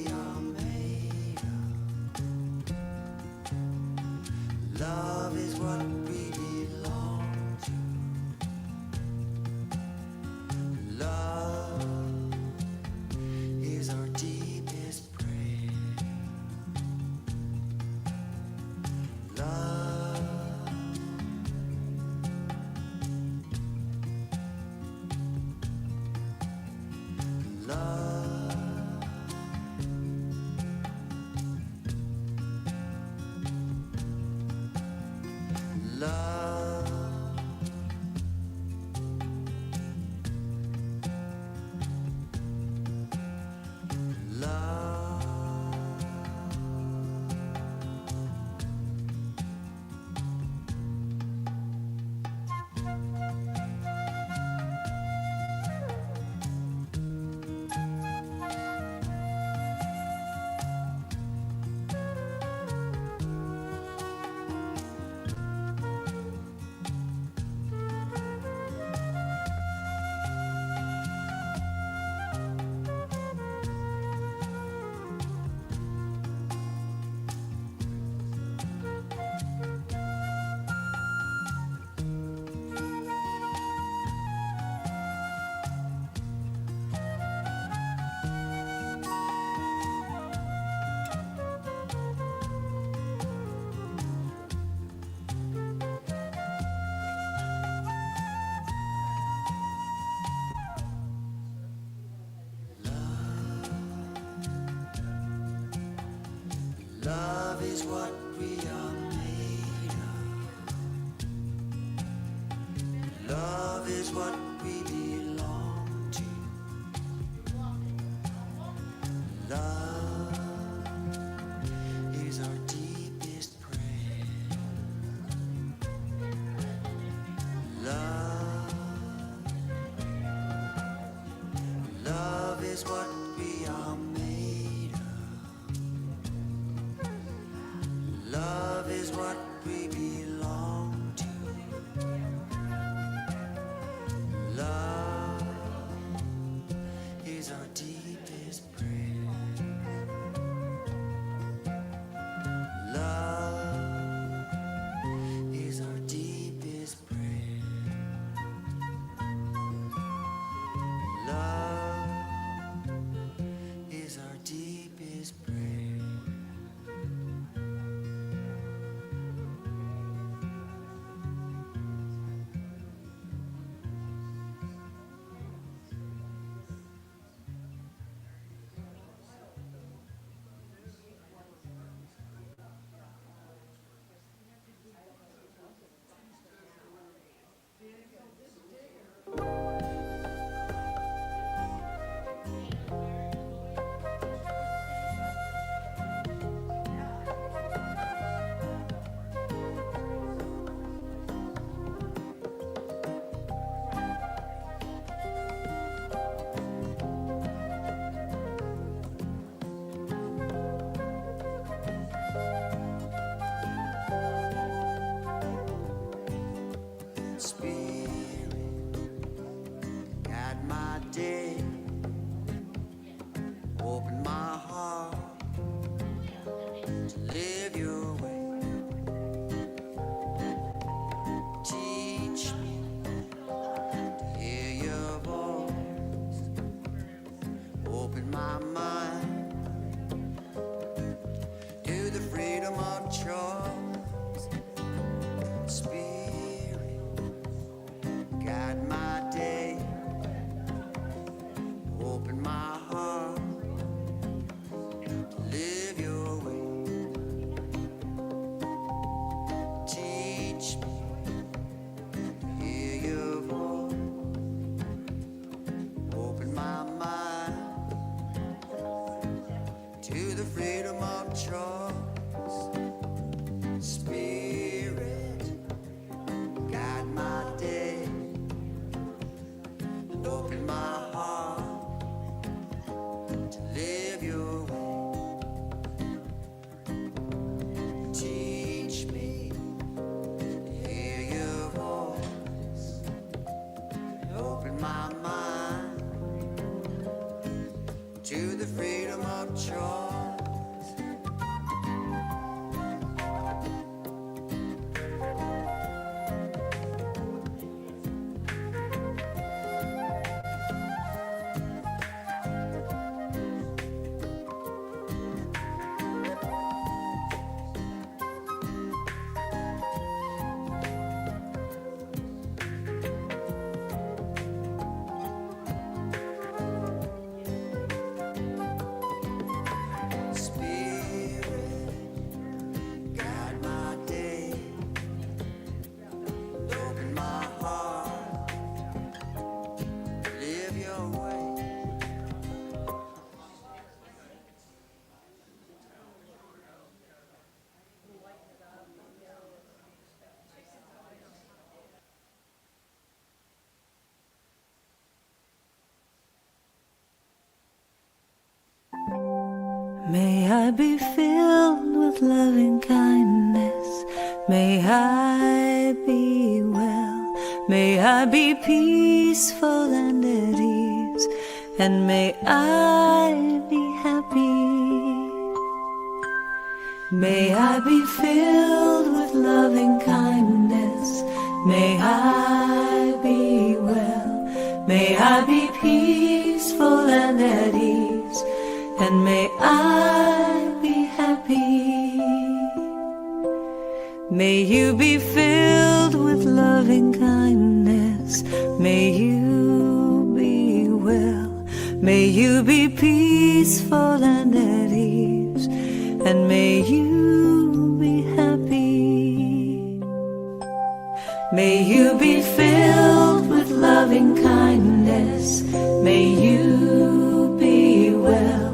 we are made of. Love is what we belong to. Love is our deepest prayer. Love, love, love, love. Love is what we are made of. Love is what we belong to. Love is our deepest prayer. Love, love is what we are made of. Love is what we belong to. Love is our deepest prayer. Love is our deepest prayer. Love is our deepest prayer. Open my heart to live your way. Teach me to hear your voice. Open my mind to the freedom of choice. Spirit, guide my day. Open my heart to live your way. Teach me to hear your voice. Open my mind to the freedom of choice. Spirit, guide my day. Open my heart to live your way. Teach me to hear your voice. Open my mind to the freedom game of chores. May I be filled with loving kindness. May I be well. May I be peaceful and at ease. And may I be happy. May I be filled with loving kindness. May I be well. May I be peaceful and at ease. And may I be happy. May you be filled with loving kindness. May you be well. May you be peaceful and at ease. And may you be happy. May you be filled with loving kindness. May you be well.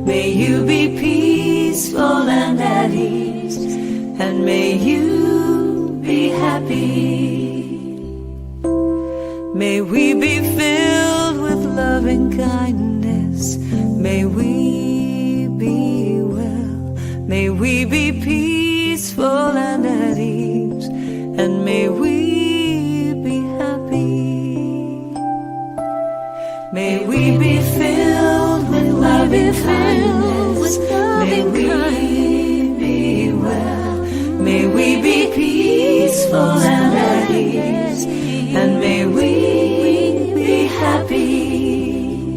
May you be peaceful and at ease, and may you be happy. May we be filled with loving kindness. May we be well. May we be peaceful and at ease, and may we be happy. May we be filled with loving kindness. May we be well. May we be peaceful and at ease. And may we be happy.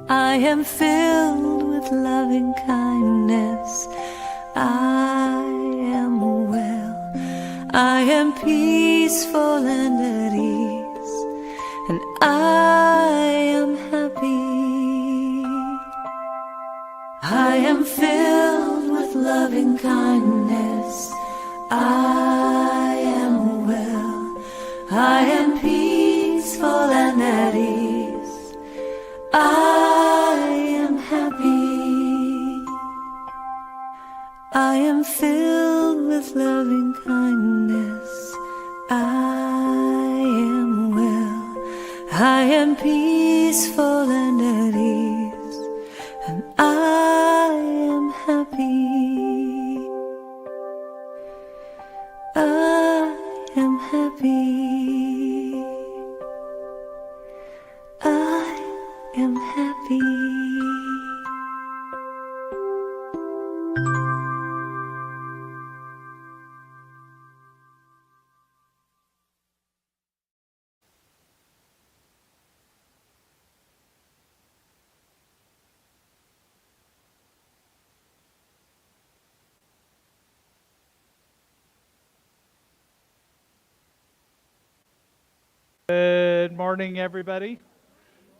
I am filled with loving kindness. I am well. I am peaceful and at ease. And I am happy. I am filled with loving kindness. I am well. I am peaceful and at ease. I am happy. I am filled with loving kindness. I am well. I am peaceful and at ease, and I am happy. I am happy. I am happy. Good morning, everybody.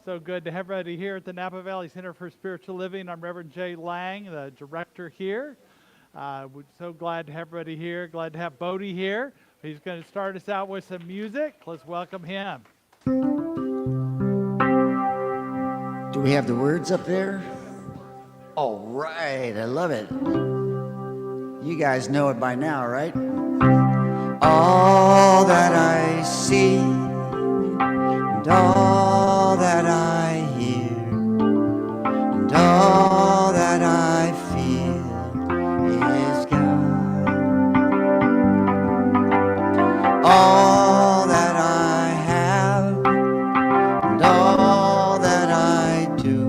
So good to have everybody here at the Napa Valley Center for Spiritual Living. I'm Reverend Jay Lang, the director here. We're so glad to have everybody here. Glad to have Bodhi here. He's going to start us out with some music. Let's welcome him. Do we have the words up there? All right, I love it. You guys know it by now, right? All that I see and all that I hear and all that I feel is God. All that I have and all that I do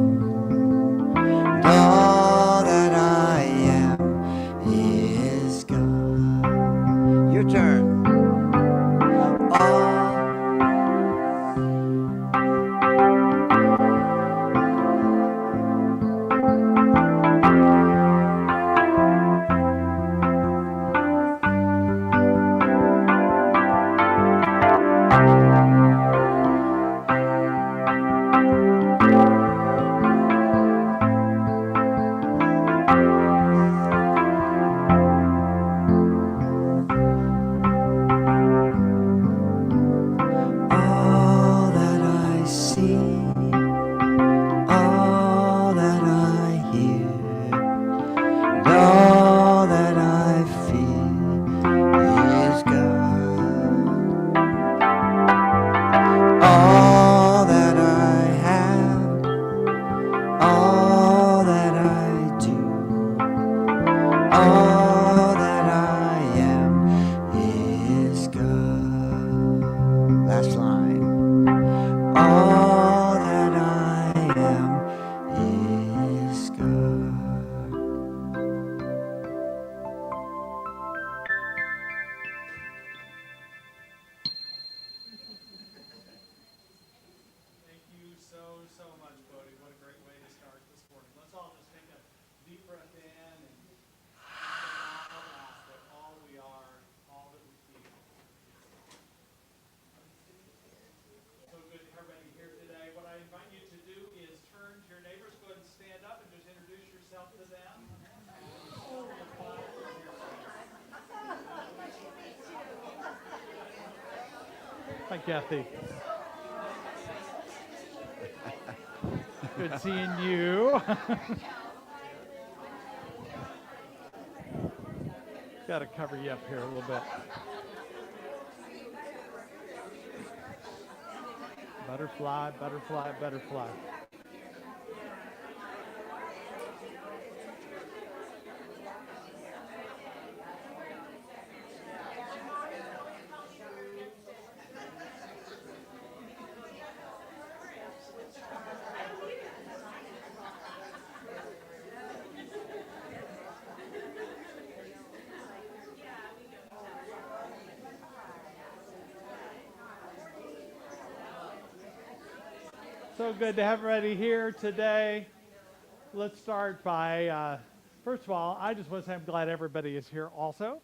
All that I am is God. Your turn. All all that I see, all that I hear, and all that I feel is God. All that I have, all that I do, all that I am is God. Last line. All that I am is God. Thank you so much, Bodhi. What a great way to start this morning. Let's all just take a deep breath in and out loud that all we are, all that we feel. So good to have everybody here today. What I invite you to do is turn to your neighbors, go ahead and stand up and just introduce yourself to them. Hi, Kathy. Good seeing you. Got to cover you up here a little bit. Butterfly, butterfly, butterfly. So good to have everybody here today. Let's start by, first of all, I just want to say I'm glad everybody is here also.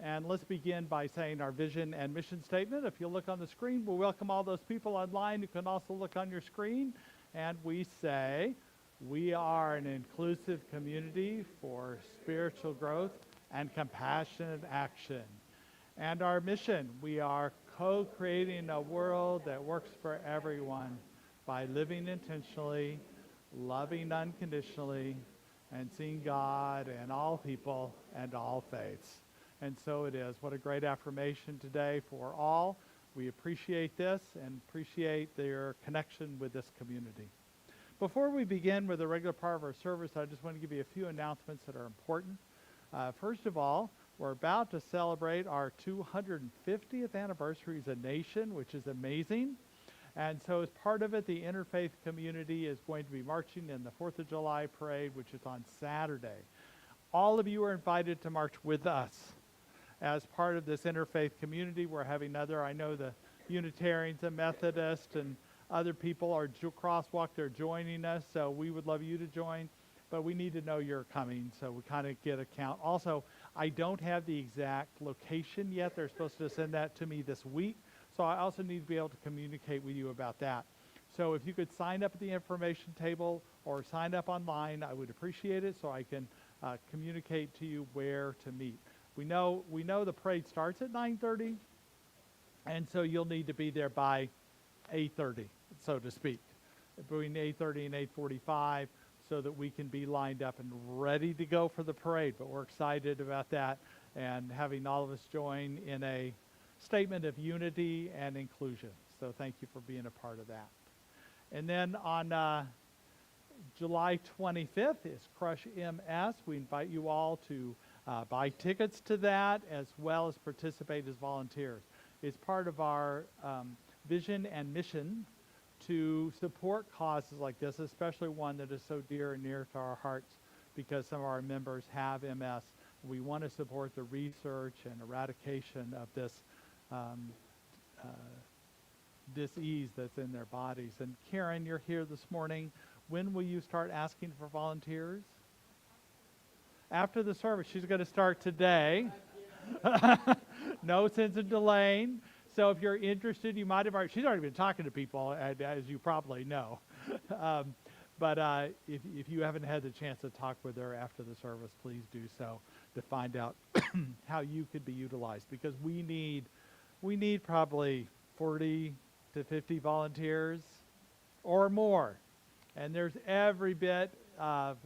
And let's begin by saying our vision and mission statement. If you look on the screen, we'll welcome all those people online who can also look on your screen. And we say, we are an inclusive community for spiritual growth and compassionate action. And our mission, we are co-creating a world that works for everyone by living intentionally, loving unconditionally, and seeing God in all people and all faiths. And so it is. What a great affirmation today for all. We appreciate this and appreciate their connection with this community. Before we begin with the regular part of our service, I just want to give you a few announcements that are important. First of all, we're about to celebrate our 250th anniversary as a nation, which is amazing. And so as part of it, the interfaith community is going to be marching in the 4th of July parade, which is on Saturday. All of you are invited to march with us. As part of this interfaith community, we're having I know the Unitarians and Methodists and other people are crosswalk, they're joining us, so we would love you to join, but we need to know you're coming, so we kind of get a count. Also, I don't have the exact location yet. They're supposed to send that to me this week. So I also need to be able to communicate with you about that. So if you could sign up at the information table or sign up online, I would appreciate it so I can communicate to you where to meet. We know the parade starts at 9:30, and so you'll need to be there by 8:30, so to speak, between 8:30 and 8:45, so that we can be lined up and ready to go for the parade. But we're excited about that and having all of us join in a statement of unity and inclusion. So thank you for being a part of that. And then on July 25th is Crush MS. We invite you all to buy tickets to that as well as participate as volunteers. It's part of our vision and mission to support causes like this, especially one that is so dear and near to our hearts because some of our members have MS. We want to support the research and eradication of this disease that's in their bodies. And Karen, you're here this morning. When will you start asking for volunteers? After the service. She's going to start today. No sense in delaying. So if you're interested, you might have already, she's already been talking to people, as you probably know. But if you haven't had the chance to talk with her after the service, please do so to find out how you could be utilized, because we need probably 40 to 50 volunteers or more. And there's every bit of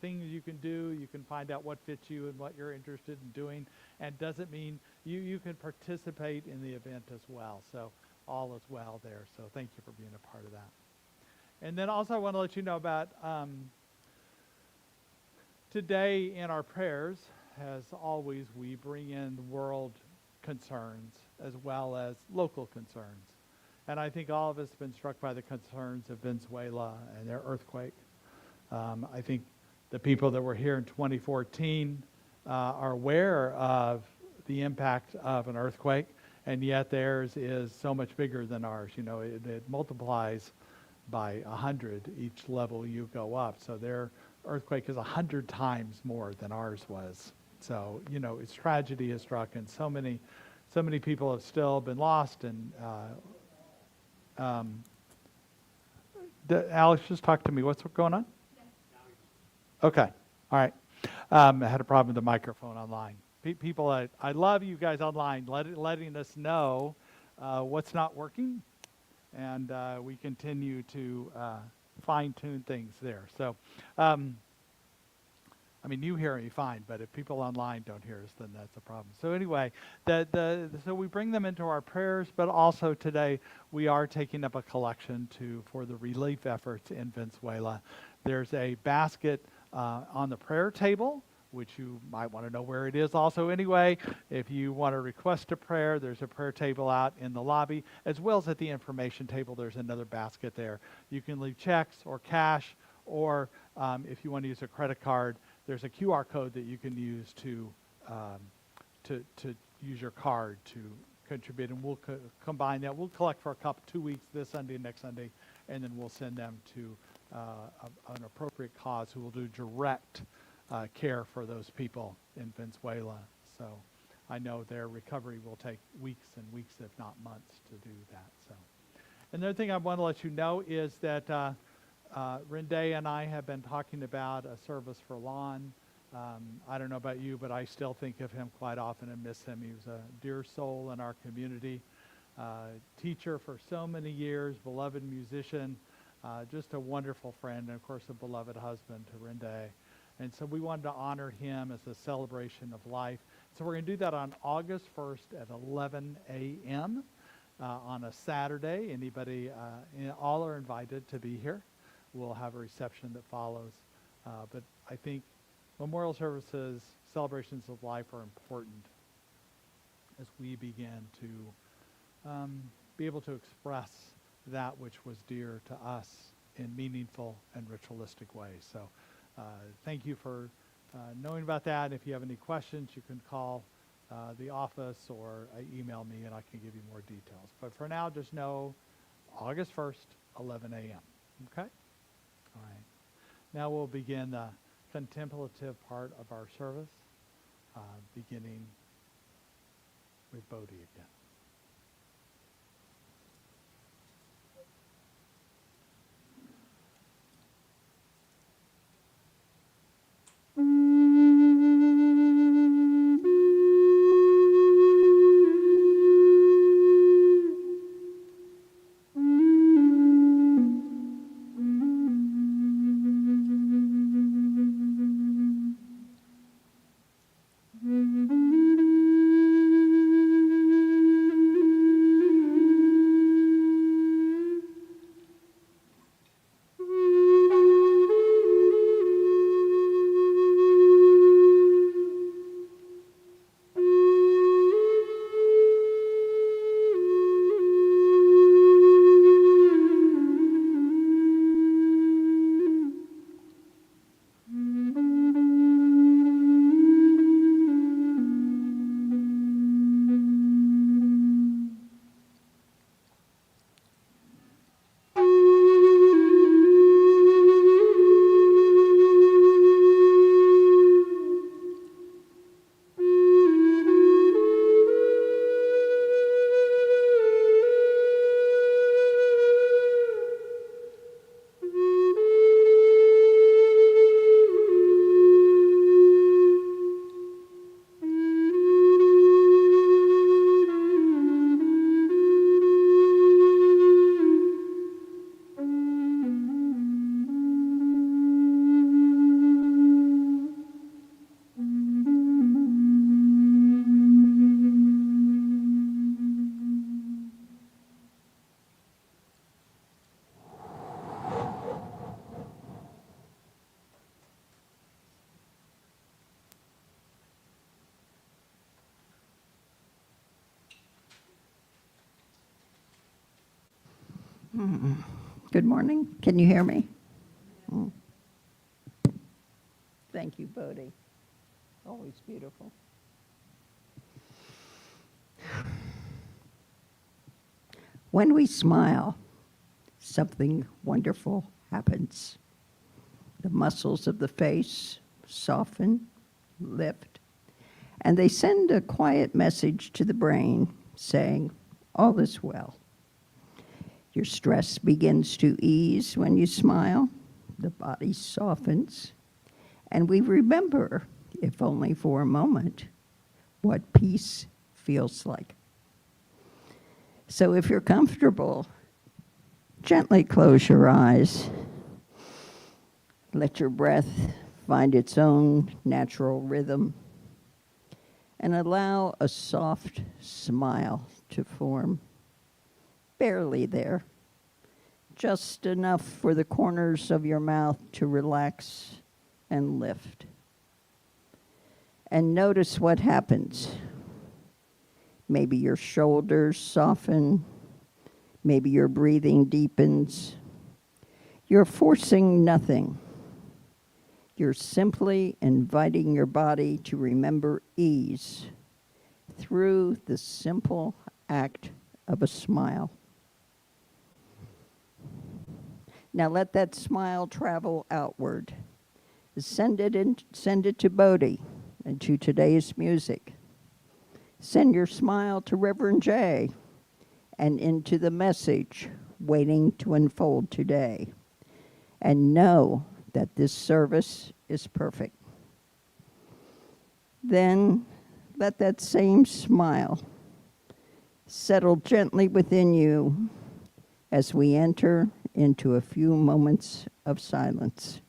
things you can do. You can find out what fits you and what you're interested in doing. And doesn't mean you can participate in the event as well. So all is well there. So thank you for being a part of that. And then also I want to let you know about today in our prayers, as always, we bring in world concerns as well as local concerns. And I think all of us have been struck by the concerns of Venezuela and their earthquake. I think the people that were here in 2014 are aware of the impact of an earthquake, and yet theirs is so much bigger than ours. You know, it multiplies by 100 each level you go up. So their earthquake is 100 times more than ours was. So, you know, its tragedy has struck, and so many people have still been lost. And Alex, just talk to me. What's going on? Okay. All right. I had a problem with the microphone online. People, I love you guys online letting us know what's not working, and we continue to fine-tune things there. So, I mean, you hear me fine, but if people online don't hear us, then that's a problem. So anyway, so we bring them into our prayers, but also today we are taking up a collection for the relief efforts in Venezuela. There's a basket on the prayer table, which you might want to know where it is also anyway. If you want to request a prayer, there's a prayer table out in the lobby, as well as at the information table. There's another basket there. You can leave checks or cash, or if you want to use a credit card, there's a QR code that you can use to use your card to contribute, and we'll combine that. We'll collect for 2 weeks, this Sunday and next Sunday, and then we'll send them to an appropriate cause who will do direct care for those people in Venezuela. So I know their recovery will take weeks and weeks, if not months, to do that. So, another thing I want to let you know is that Rende and I have been talking about a service for Lon. I don't know about you, but I still think of him quite often and miss him. He was a dear soul in our community, teacher for so many years, beloved musician, just a wonderful friend, and of course a beloved husband to Rende. And so we wanted to honor him as a celebration of life. So we're going to do that on August 1st at 11 a.m. On a Saturday. Anybody, all are invited to be here. We'll have a reception that follows. But I think memorial services, celebrations of life are important as we begin to be able to express that which was dear to us in meaningful and ritualistic ways. So thank you for knowing about that. If you have any questions, you can call the office or email me and I can give you more details. But for now, just know August 1st, 11 a.m. Okay? All right. Now we'll begin the contemplative part of our service, beginning with Bodhi again. Good morning. Can you hear me? Thank you, Bodhi. Always beautiful. When we smile, something wonderful happens. The muscles of the face soften, lift, and they send a quiet message to the brain saying, all is well. Your stress begins to ease when you smile. The body softens, and we remember, if only for a moment, what peace feels like. So if you're comfortable, gently close your eyes. Let your breath find its own natural rhythm, and allow a soft smile to form. Barely there, just enough for the corners of your mouth to relax and lift. And notice what happens. Maybe your shoulders soften, maybe your breathing deepens. You're forcing nothing. You're simply inviting your body to remember ease through the simple act of a smile. Now let that smile travel outward. Send it to Bodhi and to today's music. Send your smile to Reverend J and into the message waiting to unfold today. And know that this service is perfect. Then let that same smile settle gently within you as we enter into a few moments of silence.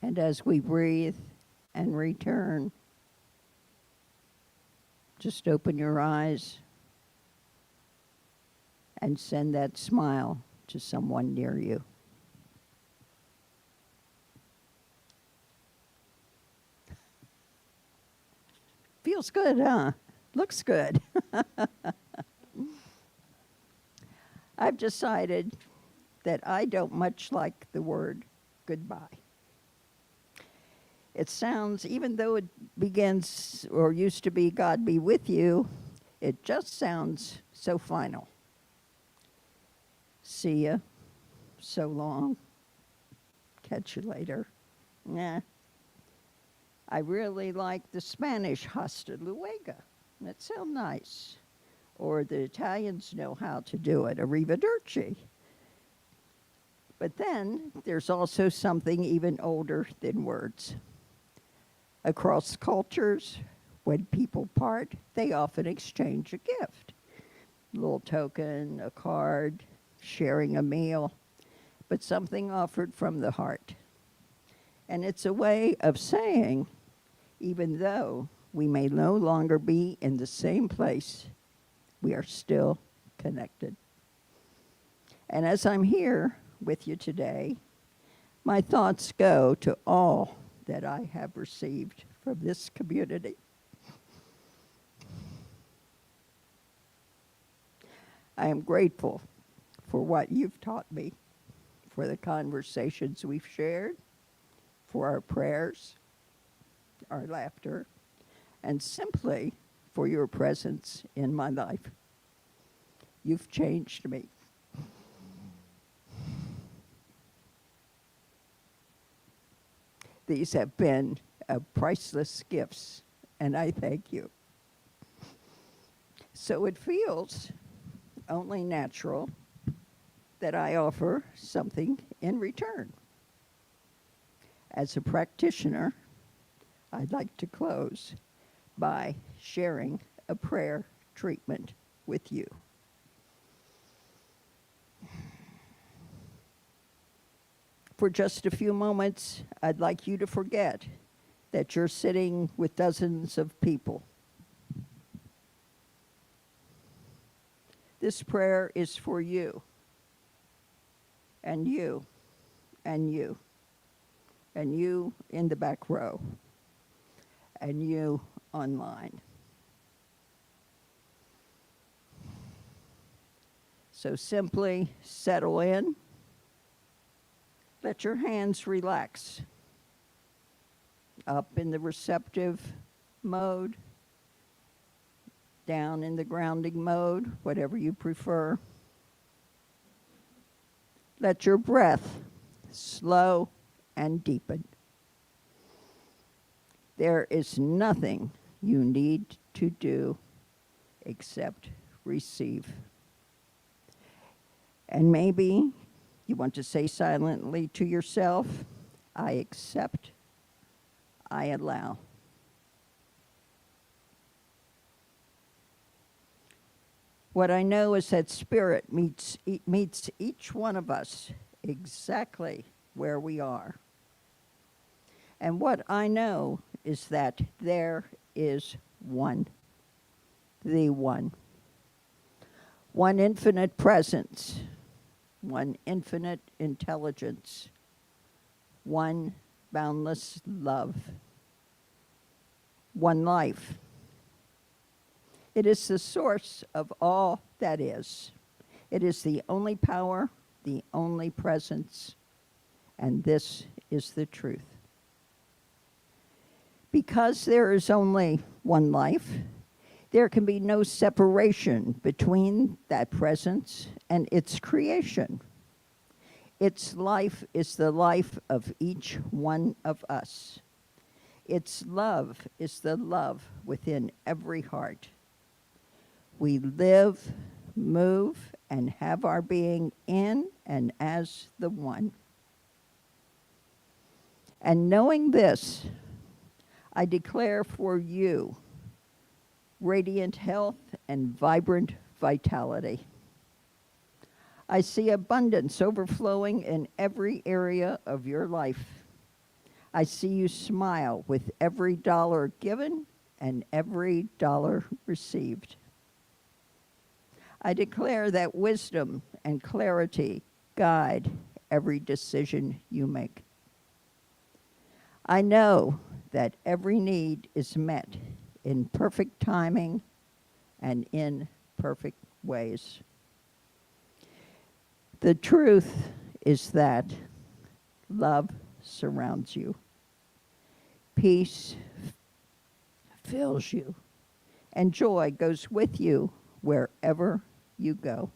And as we breathe and return, just open your eyes and send that smile to someone near you. Feels good, huh? Looks good. I've decided that I don't much like the word goodbye. It sounds, even though it begins or used to be God be with you, it just sounds so final. See ya, so long, catch you later. Nah. I really like the Spanish hasta luego. That sounds nice. Or the Italians know how to do it, arrivederci. But then there's also something even older than words. Across cultures, when people part, they often exchange a gift. A little token, a card, sharing a meal, but something offered from the heart. And it's a way of saying, even though we may no longer be in the same place, we are still connected. And as I'm here with you today, my thoughts go to all that I have received from this community. I am grateful for what you've taught me, for the conversations we've shared, for our prayers, our laughter, and simply for your presence in my life. You've changed me. These have been priceless gifts, and I thank you. So it feels only natural that I offer something in return. As a practitioner, I'd like to close by sharing a prayer treatment with you. For just a few moments, I'd like you to forget that you're sitting with dozens of people. This prayer is for you, and you, and you, and you in the back row, and you online. So simply settle in. Let your hands relax. Up in the receptive mode, down in the grounding mode, whatever you prefer. Let your breath slow and deepen. There is nothing you need to do except receive. And maybe you want to say silently to yourself, I accept, I allow. What I know is that Spirit meets each one of us exactly where we are. And what I know is that there is one, the one. One infinite presence, one infinite intelligence, one boundless love, one life. It is the source of all that is. It is the only power, the only presence, and this is the truth. Because there is only one life, there can be no separation between that presence and its creation. Its life is the life of each one of us. Its love is the love within every heart. We live, move, and have our being in and as the one. And knowing this, I declare for you radiant health and vibrant vitality. I see abundance overflowing in every area of your life. I see you smile with every dollar given and every dollar received. I declare that wisdom and clarity guide every decision you make. I know that every need is met in perfect timing and in perfect ways. The truth is that love surrounds you. Peace fills you, and joy goes with you wherever you go.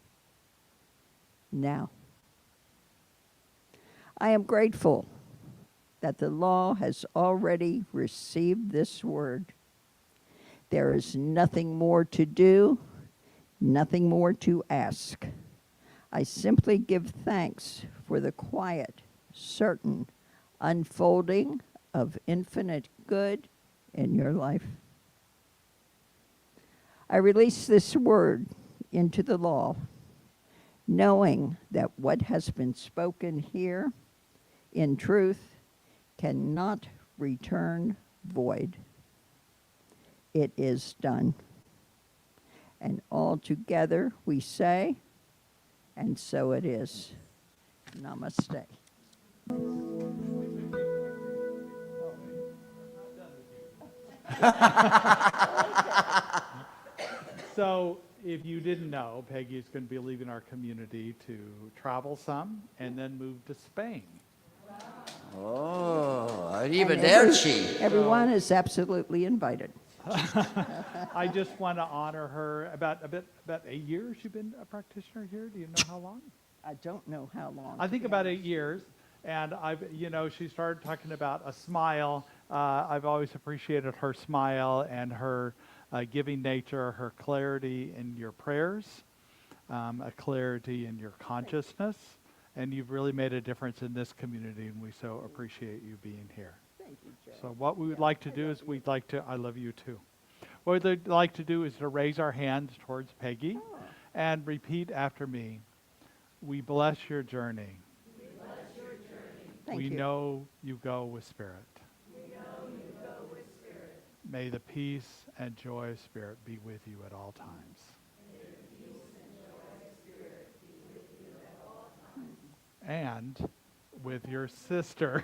Now, I am grateful that the law has already received this word. There is nothing more to do, nothing more to ask. I simply give thanks for the quiet, certain unfolding of infinite good in your life. I release this word into the law, knowing that what has been spoken here in truth cannot return void. It is done. And all together we say, and so it is. Namaste. So, if you didn't know, Peggy is going to be leaving our community to travel some and then move to Spain. Oh, And arrivederci. everyone is absolutely invited. I just want to honor her. About 8 years you've been a practitioner here? Do you know how long? I don't know how long. I think about 8 years. And she started talking about a smile. I've always appreciated her smile and her giving nature, her clarity in your prayers, a clarity in your consciousness, and you've really made a difference in this community, and we so appreciate you being here. Thank you, Joe. So what we would like to do is I love you too. What we'd like to do is to raise our hands towards Peggy and repeat after me. We bless your journey. Thank We you. know you go with Spirit. May the peace and joy of Spirit be with you at all times. And with your sister.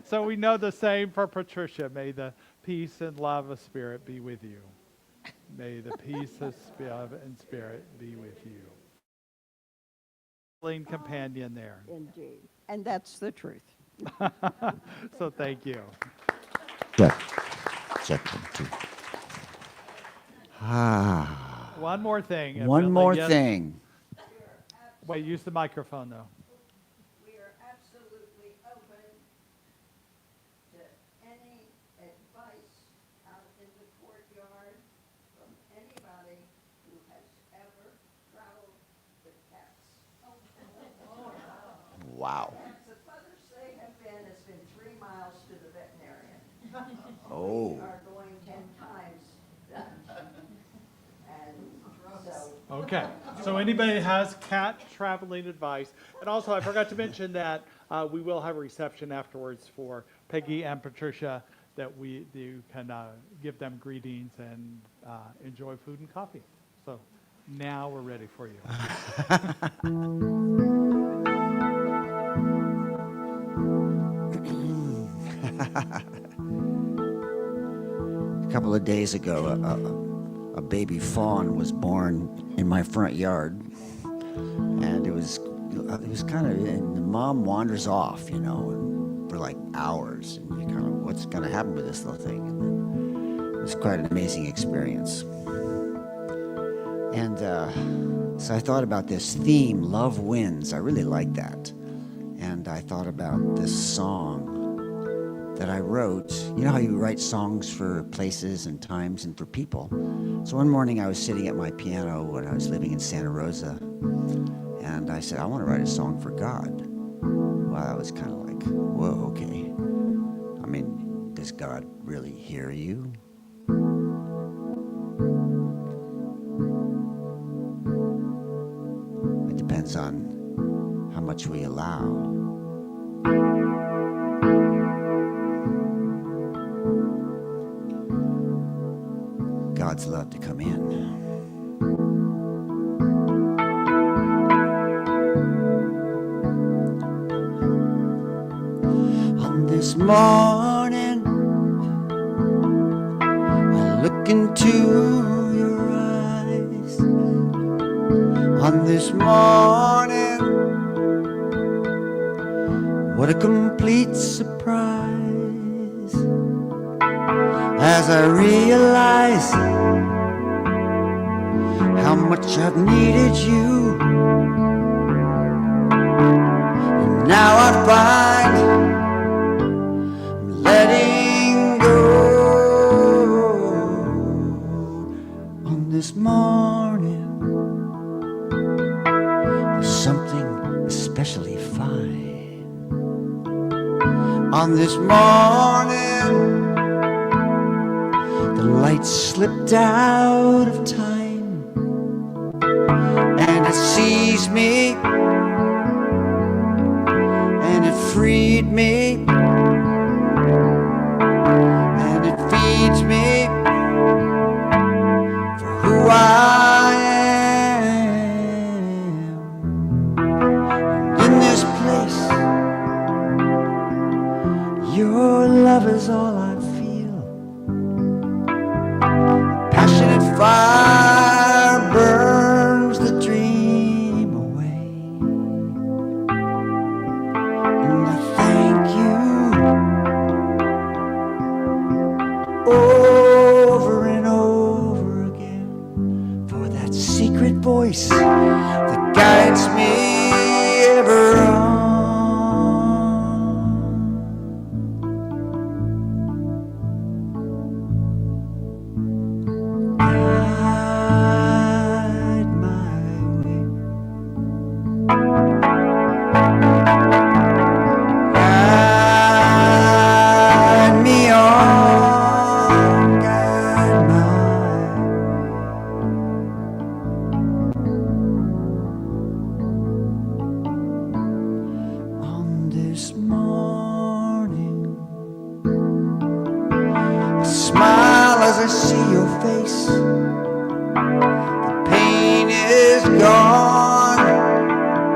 So we know the same for Patricia. May the peace and love of Spirit be with you. May the peace of and Spirit be with you. Companion there. Indeed. And that's the truth. So thank you. Check. Check 1, 2. Ah. One more thing. One Billy, more yes. thing. Wait, use the microphone though. We are absolutely open to any advice out in the courtyard from anybody who has ever traveled with cats. Wow. The furthest they have been has been 3 miles to the veterinarian. Oh. We are going 10 times that. And so, Okay, so anybody has cat traveling advice, and also I forgot to mention that we will have a reception afterwards for Peggy and Patricia that you can give them greetings and enjoy food and coffee. So now we're ready for you. A couple of days ago, a baby fawn was born in my front yard, and it was kind of, and the mom wanders off, you know, and for like hours, and you kind of, what's going to happen with this little thing? And then it was quite an amazing experience. And so I thought about this theme, Love Wins. I really like that. And I thought about this song that I wrote. You know how you write songs for places and times and for people? So one morning I was sitting at my piano when I was living in Santa Rosa, and I said, I want to write a song for God. Well, I was kind of like, whoa, okay. I mean, does God really hear you? It depends on how much we allow. God's love to come in. On this morning, I look into your eyes. On this morning, what a complete surprise. As I realize how much I've needed you, and now I find I'm letting go. On this morning, there's something especially fine. On this morning, the light slipped out of time, and it sees me, and it freed me, and it feeds me for who I am. In this place, your love is all I feel. Passionate fire burns the dream away, and I thank you see your face. The pain is gone,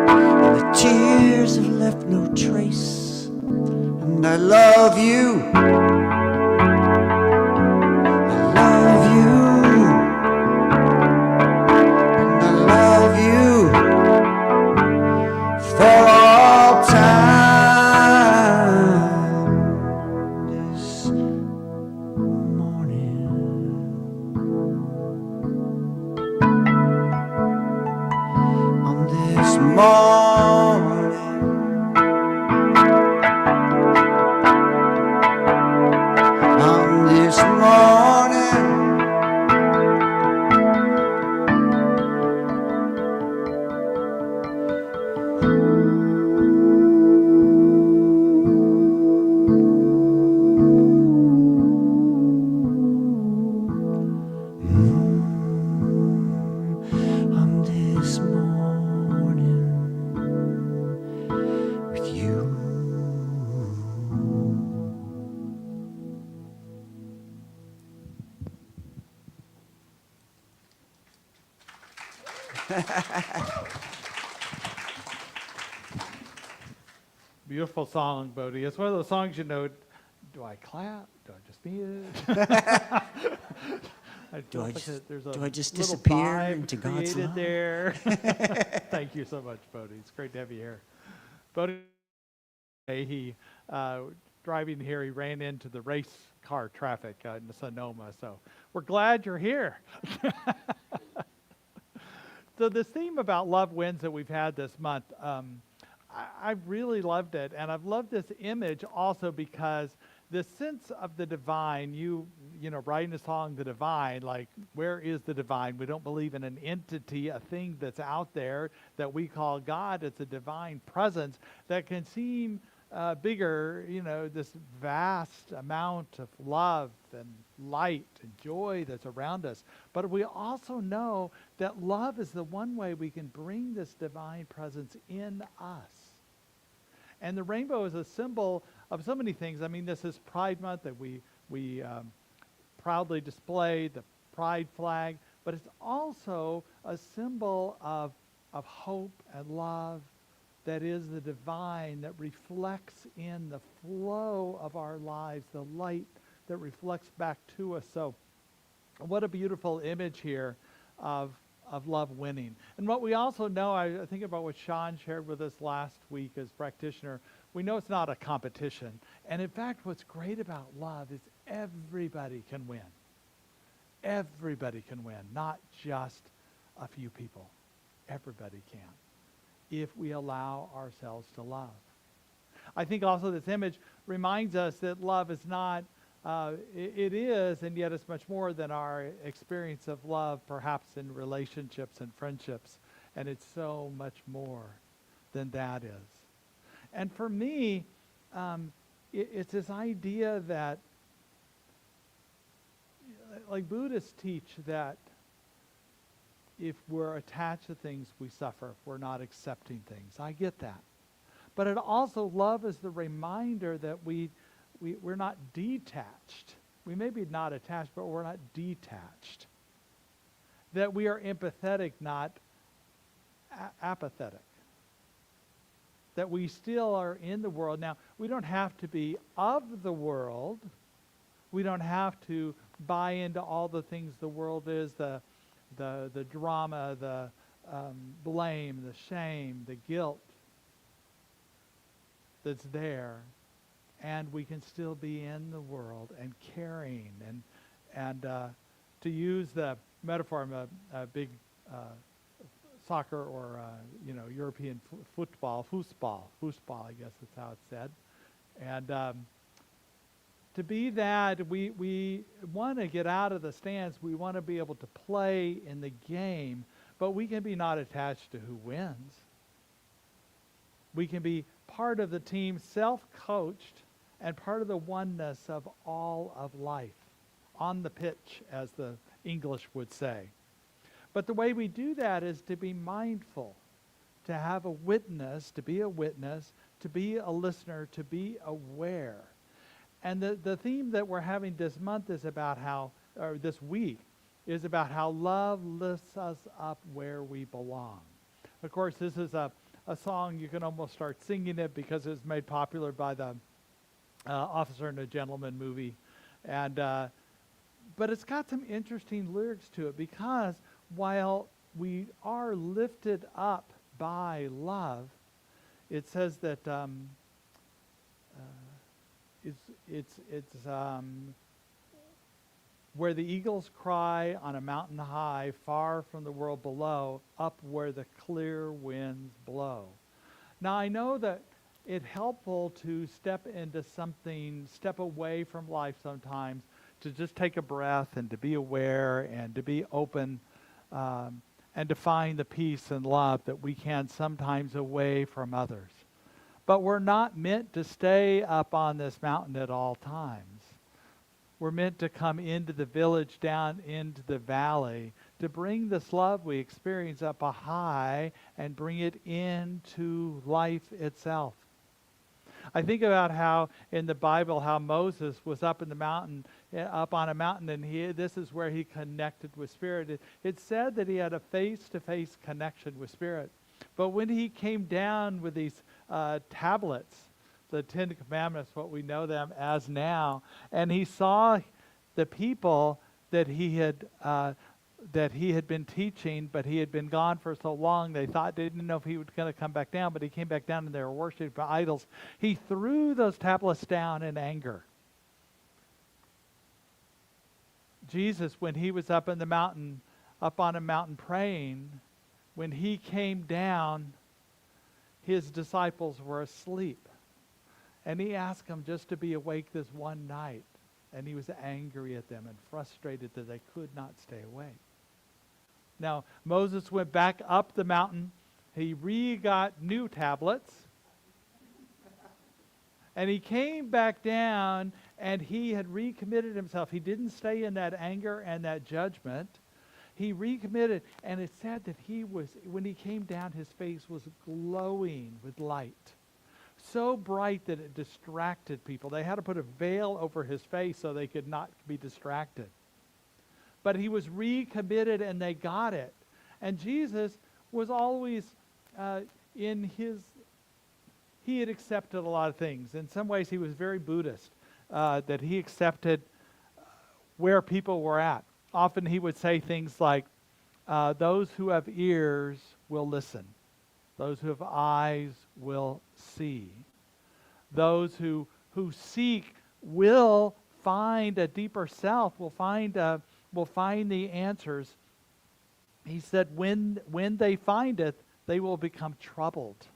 and the tears have left no trace. And I love you. I love you. And I love you for all time. This morning, on this morning, on this morning, on this morning with you. Beautiful song, Bodhi. It's one of those songs, do I clap? Do I just mute? Do I feel just- there's a do I just little disappear vibe into God's created love? there. Thank you so much, Bodhi. It's great to have you here. Bodhi, he driving here, he ran into the race car traffic in Sonoma. So we're glad you're here. So this theme about love wins that we've had this month, I really loved it. And I've loved this image also because the sense of the divine, you know, writing a song, the divine, like, where is the divine? We don't believe in an entity, a thing that's out there that we call God. It's a divine presence that can seem bigger, you know, this vast amount of love and light and joy that's around us. But we also know that love is the one way we can bring this divine presence in us. And the rainbow is a symbol of so many things. I mean, this is Pride Month that we proudly display, the pride flag, but it's also a symbol of hope and love that is the divine that reflects in the flow of our lives, the light that reflects back to us. So what a beautiful image here of love winning. And what we also know, I think about what Sean shared with us last week as practitioner, we know it's not a competition. And in fact, what's great about love is everybody can win. Everybody can win, not just a few people. Everybody can, if we allow ourselves to love. I think also this image reminds us that love is not, it is, and yet it's much more than our experience of love, perhaps in relationships and friendships. And it's so much more than that is. And for me, it's this idea that, like Buddhists teach, that if we're attached to things, we suffer. If we're not accepting things. I get that. But it also, love is the reminder that we're not detached. We may be not attached, but we're not detached. That we are empathetic, not apathetic. That we still are in the world. Now, we don't have to be of the world. We don't have to buy into all the things the world is, the drama, the blame, the shame, the guilt that's there. And we can still be in the world and caring. And to use the metaphor, I'm a big soccer or European football, foosball, I guess that's how it's said. And to be that, we want to get out of the stands. We want to be able to play in the game, but we can be not attached to who wins. We can be part of the team, self-coached, and part of the oneness of all of life, on the pitch, as the English would say. But the way we do that is to be mindful, to have a witness, to be a listener, to be aware. And the theme that we're having this month is about how or this week, is about how love lifts us up where we belong. Of course, this is a song you can almost start singing it because it was made popular by the Officer and a Gentleman movie. And but it's got some interesting lyrics to it, because while we are lifted up by love, it says that it's where the eagles cry on a mountain high, far from the world below, up where the clear winds blow. Now I know that it's helpful to step into something, step away from life sometimes, to just take a breath and to be aware and to be open, and to find the peace and love that we can sometimes away from others. But we're not meant to stay up on this mountain at all times. We're meant to come into the village, down into the valley, to bring this love we experience up a high and bring it into life itself. I think about how in the Bible, how Moses was up in the mountain, up on a mountain, and this is where he connected with Spirit. It said that he had a face-to-face connection with Spirit. But when he came down with these tablets, the Ten Commandments, what we know them as now, and he saw the people that he had been teaching, but he had been gone for so long, they didn't know if he was going to come back down, but he came back down and they were worshiping idols. He threw those tablets down in anger. Jesus, when he was up on a mountain praying, when he came down, his disciples were asleep. And he asked them just to be awake this one night. And he was angry at them and frustrated that they could not stay awake. Now, Moses went back up the mountain. He got new tablets. And he came back down, and he had recommitted himself. He didn't stay in that anger and that judgment. He recommitted, and it said that when he came down, his face was glowing with light. So bright that it distracted people. They had to put a veil over his face so they could not be distracted. But he was recommitted, and they got it. And Jesus was always he had accepted a lot of things. In some ways, he was very Buddhist, that he accepted where people were at. Often he would say things like, those who have ears will listen. Those who have eyes will see. Those who seek will find a deeper self, will find the answers. He said, when they find it, they will become troubled.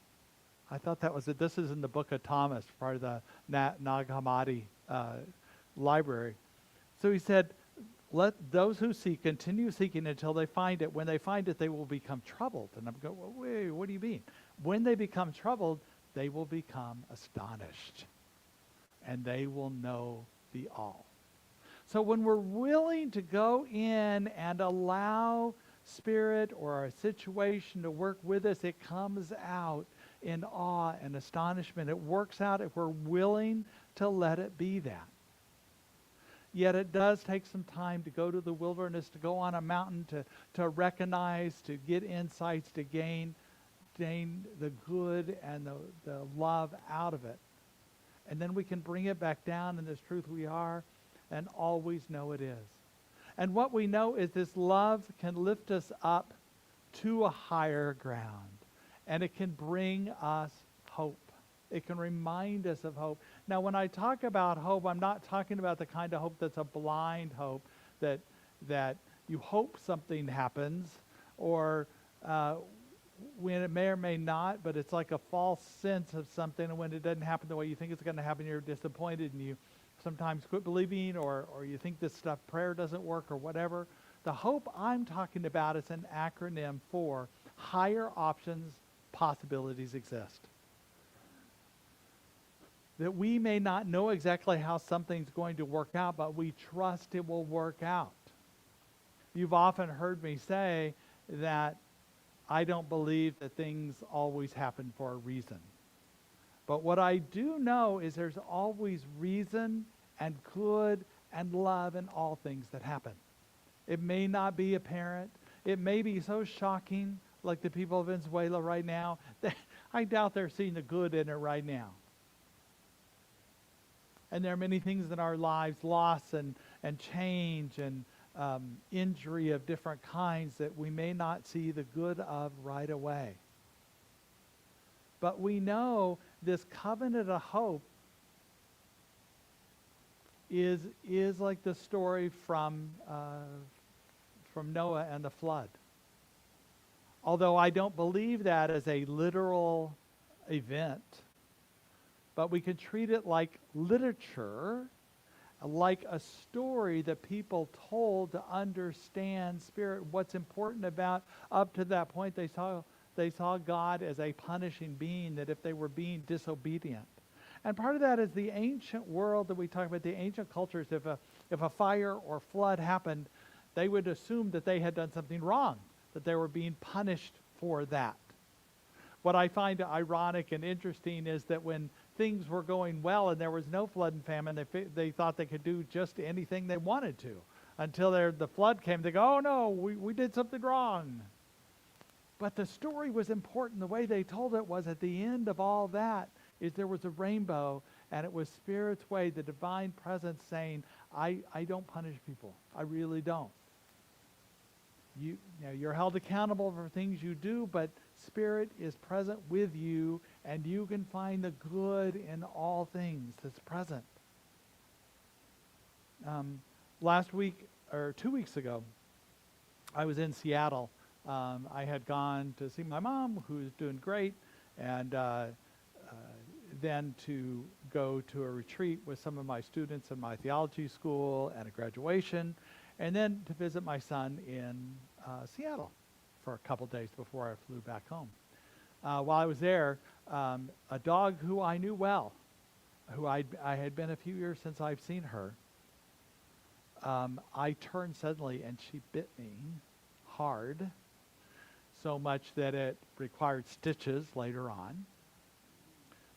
I thought that was it. This is in the book of Thomas, part of the Nag Hammadi library. So he said, let those who seek continue seeking until they find it. When they find it, they will become troubled. And I'm going, well, wait, what do you mean? When they become troubled, they will become astonished. And they will know the all. So when we're willing to go in and allow Spirit or a situation to work with us, it comes out in awe and astonishment. It works out if we're willing to let it be that. Yet it does take some time to go to the wilderness, to go on a mountain, to recognize, to get insights, to gain the good and the love out of it. And then we can bring it back down in this truth we are and always know it is. And what we know is this love can lift us up to a higher ground. And it can bring us hope. It can remind us of hope. Now, when I talk about hope, I'm not talking about the kind of hope that's a blind hope, that you hope something happens, or when it may or may not, but it's like a false sense of something, and when it doesn't happen the way you think it's going to happen, you're disappointed, and you sometimes quit believing, or you think this stuff, prayer doesn't work, or whatever. The hope I'm talking about is an acronym for higher options, possibilities exist. That we may not know exactly how something's going to work out, but we trust it will work out. You've often heard me say that I don't believe that things always happen for a reason. But what I do know is there's always reason and good and love in all things that happen. It may not be apparent. It may be so shocking, like the people of Venezuela right now, that I doubt they're seeing the good in it right now. And there are many things in our lives, loss and change and injury of different kinds, that we may not see the good of right away. But we know this covenant of hope is like the story from Noah and the flood. Although I don't believe that as a literal event, but we can treat it like literature, like a story that people told to understand spirit. What's important about, up to that point, they saw God as a punishing being, that if they were being disobedient. And part of that is the ancient world that we talk about, the ancient cultures. If a fire or flood happened, they would assume that they had done something wrong, that they were being punished for that. What I find ironic and interesting is that when things were going well and there was no flood and famine, they thought they could do just anything they wanted to. Until the flood came, they go, oh no, we did something wrong. But the story was important. The way they told it was, at the end of all that, is there was a rainbow, and it was Spirit's way, the divine presence, saying, I don't punish people. I really don't. You know, you're held accountable for things you do, but Spirit is present with you, and you can find the good in all things that's present. Last week, or 2 weeks ago, I was in Seattle. I had gone to see my mom, who's doing great, and then to go to a retreat with some of my students in my theology school and a graduation, and then to visit my son in Seattle for a couple days before I flew back home. While I was there, a dog who I knew well, who I had been a few years since I've seen her, I turned suddenly and she bit me hard, so much that it required stitches later on.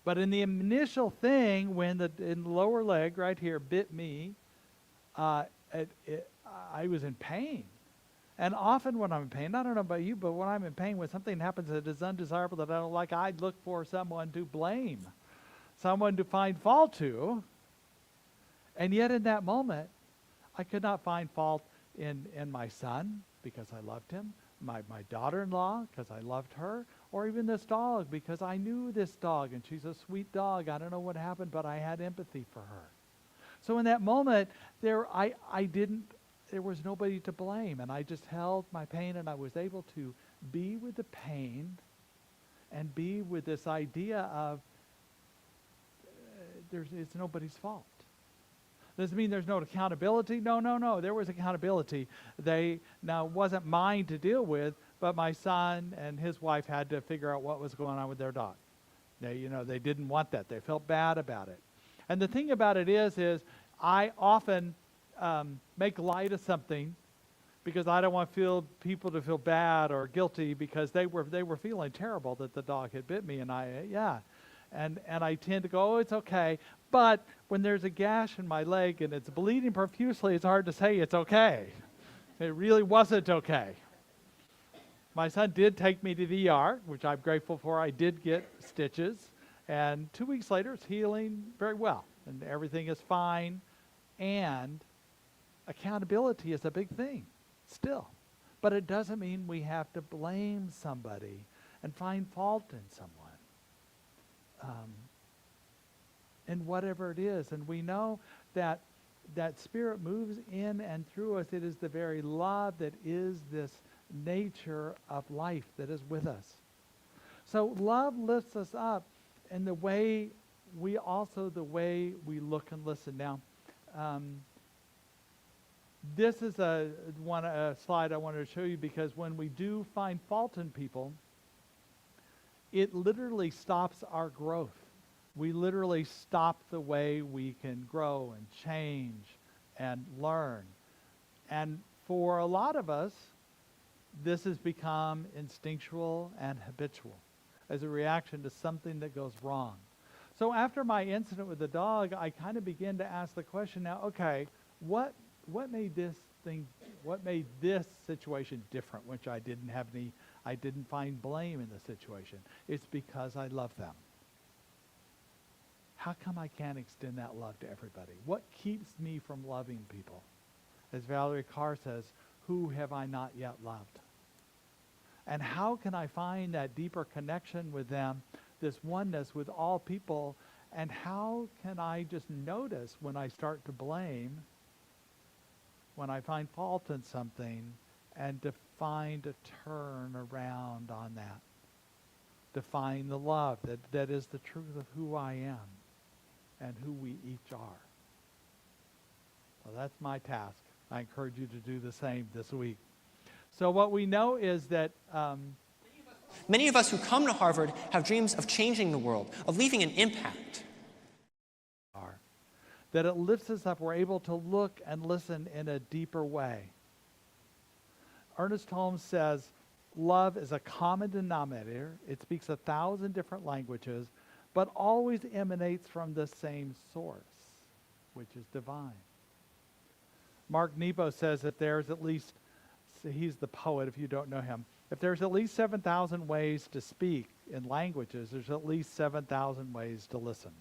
But in the initial thing, when in the lower leg right here bit me, I was in pain. And often when I'm in pain, I don't know about you, but when I'm in pain, when something happens that is undesirable that I don't like, I look for someone to blame, someone to find fault to. And yet in that moment, I could not find fault in my son, because I loved him, my daughter-in-law, because I loved her, or even this dog, because I knew this dog, and she's a sweet dog. I don't know what happened, but I had empathy for her. So in that moment, there was nobody to blame, and I just held my pain, and I was able to be with the pain and be with this idea of it's nobody's fault. Doesn't mean there's no accountability. No. There was accountability. Now, it wasn't mine to deal with, but my son and his wife had to figure out what was going on with their dog. They didn't want that. They felt bad about it. And the thing about it is I often make light of something because I don't want people to feel bad or guilty, because they were feeling terrible that the dog had bit me, and And I tend to go, oh, it's okay. But when there's a gash in my leg and it's bleeding profusely, it's hard to say it's okay. It really wasn't okay. My son did take me to the ER, which I'm grateful for. I did get stitches. And 2 weeks later, it's healing very well. And everything is fine. And accountability is a big thing still. But it doesn't mean we have to blame somebody and find fault in someone. And whatever it is. And we know that Spirit moves in and through us. It is the very love that is this nature of life that is with us. So love lifts us up, and the way we look and listen. Now, this is a slide I wanted to show you, because when we do find fault in people, it literally stops our growth. We literally stop the way we can grow and change and learn. And for a lot of us, this has become instinctual and habitual as a reaction to something that goes wrong. So after my incident with the dog, I kind of began to ask the question, now, okay, what made this situation different, which I didn't find blame in the situation. It's because I love them. How come I can't extend that love to everybody? What keeps me from loving people? As Valerie Carr says, who have I not yet loved? And how can I find that deeper connection with them, this oneness with all people, and how can I just notice when I start to blame, when I find fault in something, and to find a turn around on that? To find the love that is the truth of who I am and who we each are. So that's my task. I encourage you to do the same this week. So what we know is that Many of us who come to Harvard have dreams of changing the world, of leaving an impact. That it lifts us up. We're able to look and listen in a deeper way. Ernest Holmes says, love is a common denominator. It speaks 1,000 different languages, but always emanates from the same source, which is divine. Mark Nebo says that there's at least, he's the poet if you don't know him, if there's at least 7,000 ways to speak in languages, there's at least 7,000 ways to listen.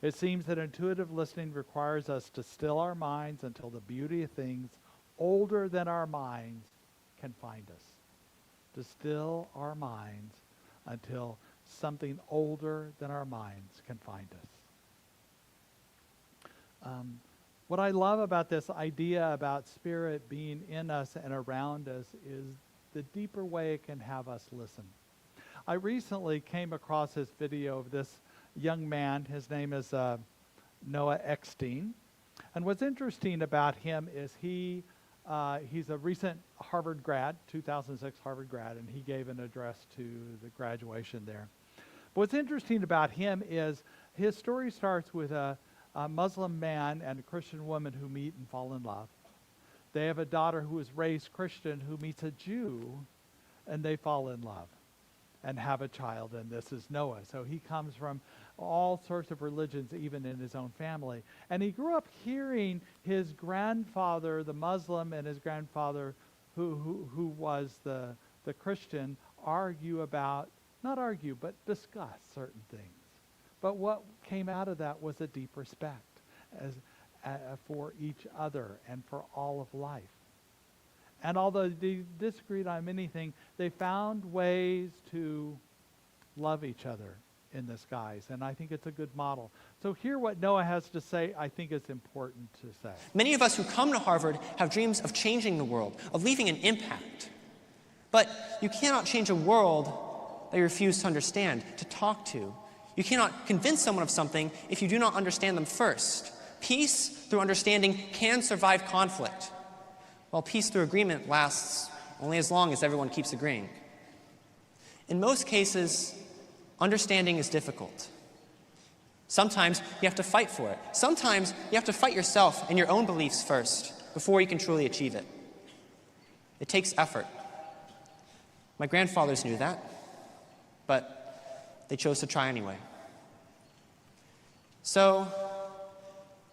It seems that intuitive listening requires us to still our minds until the beauty of things older than our minds can find us. To still our minds until something older than our minds can find us. What I love about this idea about spirit being in us and around us is the deeper way it can have us listen. I recently came across this video of this young man. His name is Noah Eckstein. And what's interesting about him is he's a recent Harvard grad, 2006 Harvard grad, and he gave an address to the graduation there. But what's interesting about him is his story starts with a Muslim man and a Christian woman who meet and fall in love. They have a daughter who is raised Christian who meets a Jew, and they fall in love and have a child, and this is Noah. So he comes from all sorts of religions, even in his own family. And he grew up hearing his grandfather, the Muslim, and his grandfather, who was the Christian, argue about, not argue, but discuss certain things. But what came out of that was a deep respect for each other and for all of life. And although they disagreed on many things, they found ways to love each other in this guise. And I think it's a good model. So hear what Noah has to say. I think it's important to say. Many of us who come to Harvard have dreams of changing the world, of leaving an impact. But you cannot change a world that you refuse to understand, to talk to. You cannot convince someone of something if you do not understand them first. Peace through understanding can survive conflict, while peace through agreement lasts only as long as everyone keeps agreeing. In most cases, understanding is difficult. Sometimes you have to fight for it. Sometimes you have to fight yourself and your own beliefs first before you can truly achieve it. It takes effort. My grandfathers knew that, but they chose to try anyway. So,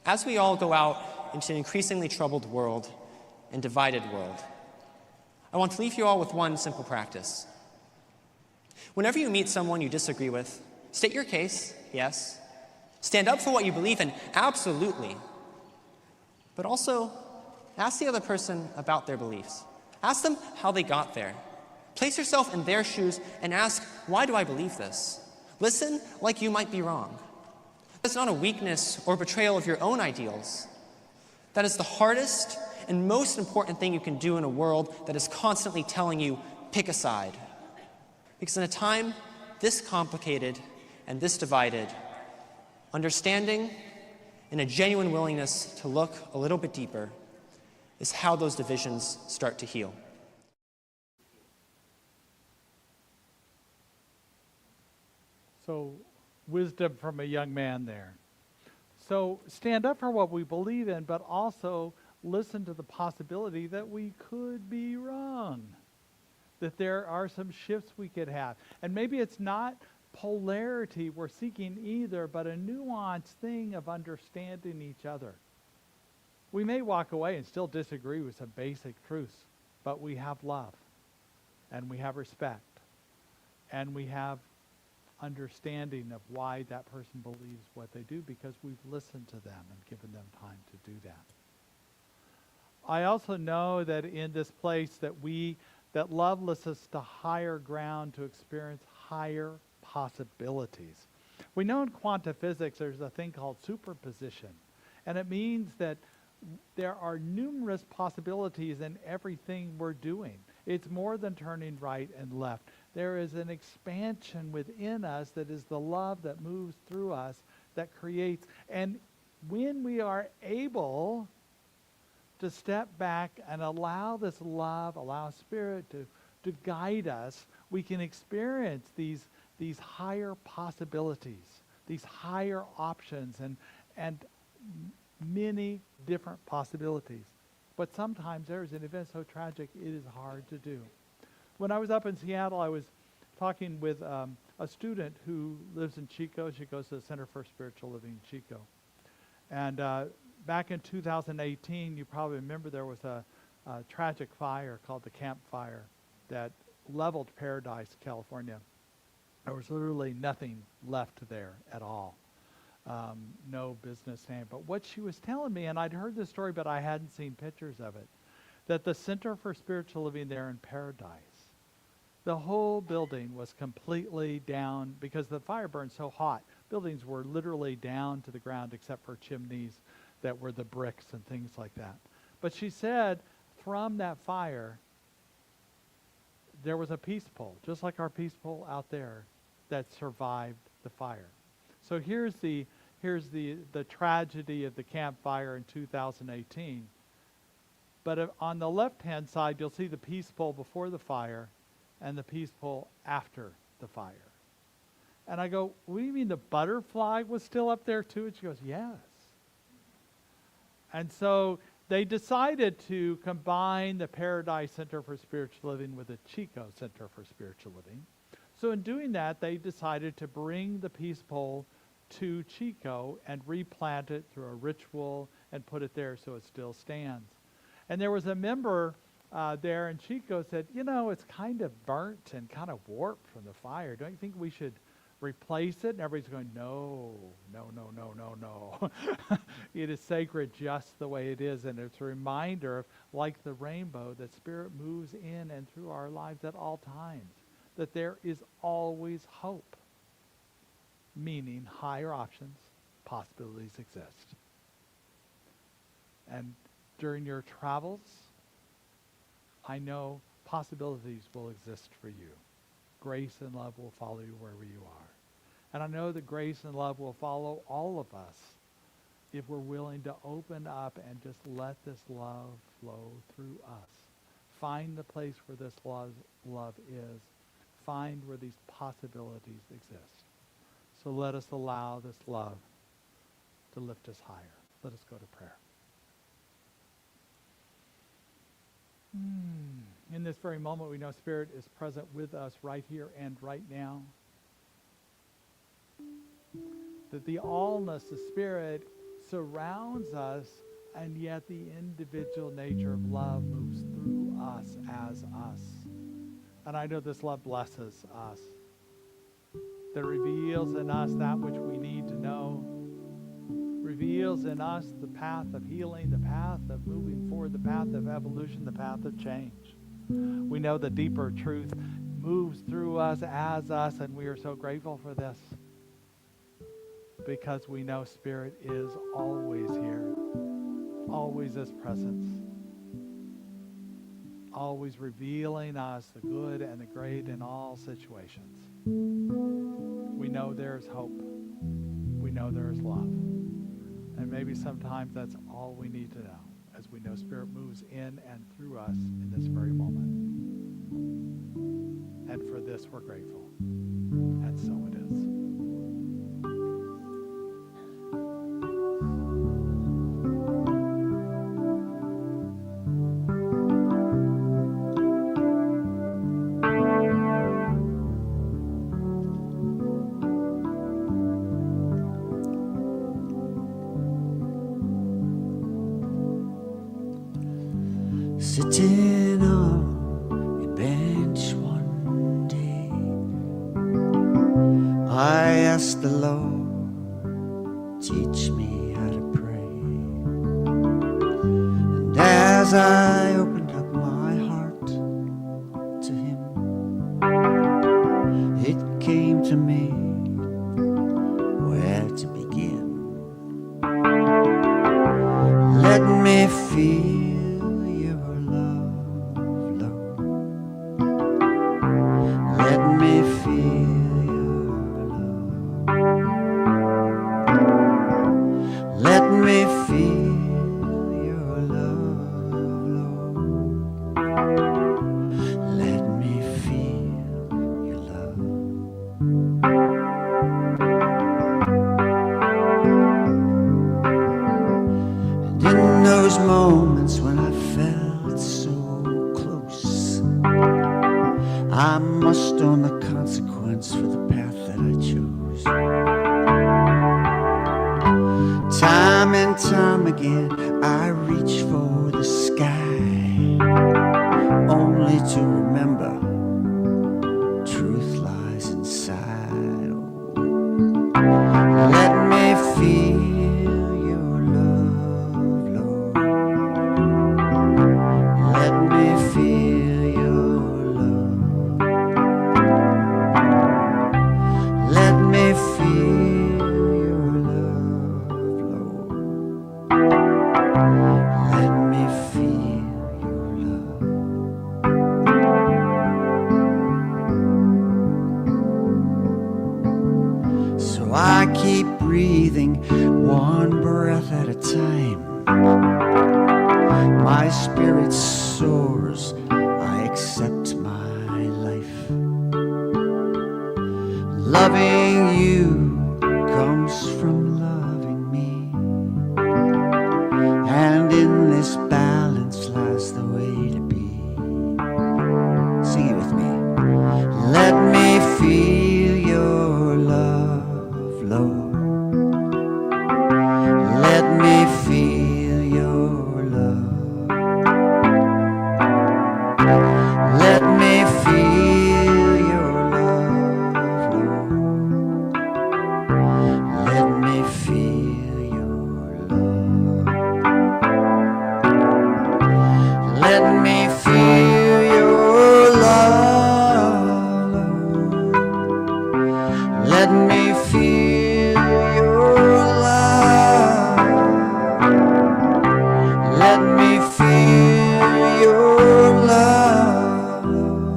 as we all go out into an increasingly troubled world and divided world, I want to leave you all with one simple practice. Whenever you meet someone you disagree with, state your case, yes. Stand up for what you believe in, absolutely. But also, ask the other person about their beliefs. Ask them how they got there. Place yourself in their shoes and ask, why do I believe this? Listen like you might be wrong. That's not a weakness or betrayal of your own ideals. That is the hardest and most important thing you can do in a world that is constantly telling you, pick a side. Because in a time this complicated and this divided, understanding and a genuine willingness to look a little bit deeper is how those divisions start to heal. So, wisdom from a young man there. So, stand up for what we believe in, but also listen to the possibility that we could be wrong. That there are some shifts we could have. And maybe it's not polarity we're seeking either, but a nuanced thing of understanding each other. We may walk away and still disagree with some basic truths, but we have love, and we have respect, and we have understanding of why that person believes what they do because we've listened to them and given them time to do that. I also know that in this place that love lifts us to higher ground to experience higher possibilities. We know in quantum physics there's a thing called superposition, and it means that there are numerous possibilities in everything we're doing. It's more than turning right and left. There is an expansion within us that is the love that moves through us, that creates. And when we are able to step back and allow this love, allow Spirit to guide us, we can experience these higher possibilities, these higher options, and many different possibilities. But sometimes there is an event so tragic, it is hard to do. When I was up in Seattle, I was talking with a student who lives in Chico. She goes to the Center for Spiritual Living in Chico. And back in 2018, you probably remember there was a tragic fire called the Camp Fire that leveled Paradise, California. There was literally nothing left there at all. No business name. But what she was telling me, and I'd heard this story, but I hadn't seen pictures of it, that the Center for Spiritual Living there in Paradise, the whole building was completely down because the fire burned so hot. Buildings were literally down to the ground except for chimneys that were the bricks and things like that. But she said from that fire, there was a peace pole, just like our peace pole out there, that survived the fire. So here's the tragedy of the Camp Fire in 2018. But on the left-hand side, you'll see the peace pole before the fire and the peace pole after the fire. And I go, what do you mean the butterfly was still up there too? And she goes, yes. And so they decided to combine the Paradise Center for Spiritual Living with the Chico Center for Spiritual Living. So in doing that, they decided to bring the peace pole to Chico and replant it through a ritual and put it there so it still stands. And there was a member there in Chico said, you know, it's kind of burnt and kind of warped from the fire. Don't you think we should replace it? And everybody's going, no. It is sacred just the way it is. And it's a reminder of, like the rainbow, that Spirit moves in and through our lives at all times, that there is always hope, meaning higher options, possibilities exist. And during your travels, I know possibilities will exist for you. Grace and love will follow you wherever you are. And I know that grace and love will follow all of us if we're willing to open up and just let this love flow through us. Find the place where this love is. Find where these possibilities exist. So let us allow this love to lift us higher. Let us go to prayer. In this very moment, we know Spirit is present with us right here and right now. That the allness of Spirit surrounds us, and yet the individual nature of love moves through us as us. And I know this love blesses us. That reveals in us that which we need to know. Reveals in us the path of healing, the path of moving forward, the path of evolution, the path of change. We know the deeper truth moves through us as us, and we are so grateful for this. Because we know Spirit is always here, always His presence, always revealing us the good and the great in all situations. We know there is hope. We know there is love. And maybe sometimes that's all we need to know, as we know Spirit moves in and through us in this very moment. And for this, we're grateful. And so it is. asked the Lord, teach me how to pray. And as I opened up my heart to Him, it came to me where to begin. Let me feel your love, Lord. Let me feel your love. Let me feel your love, Lord. Let me feel your love. And in those moments when I felt so close, I must own the consequence for the path that I chose. Time and time again, I reach for the sky, only to remember truth lies inside. Oh, let me feel your love, Lord. Let me feel your love. Let me feel your love, Lord. Let me feel your love. So I keep breathing one breath at a time. My spirit soars, I accept my life. Loving you comes from loving me, and in this balance lies the way to be. Sing it with me. Let me feel your love, Lord. Let me feel your love. Let me feel your love, Lord. Let me feel your love. Let me feel your love, Lord. Let me feel your love. Let me feel your love, Lord.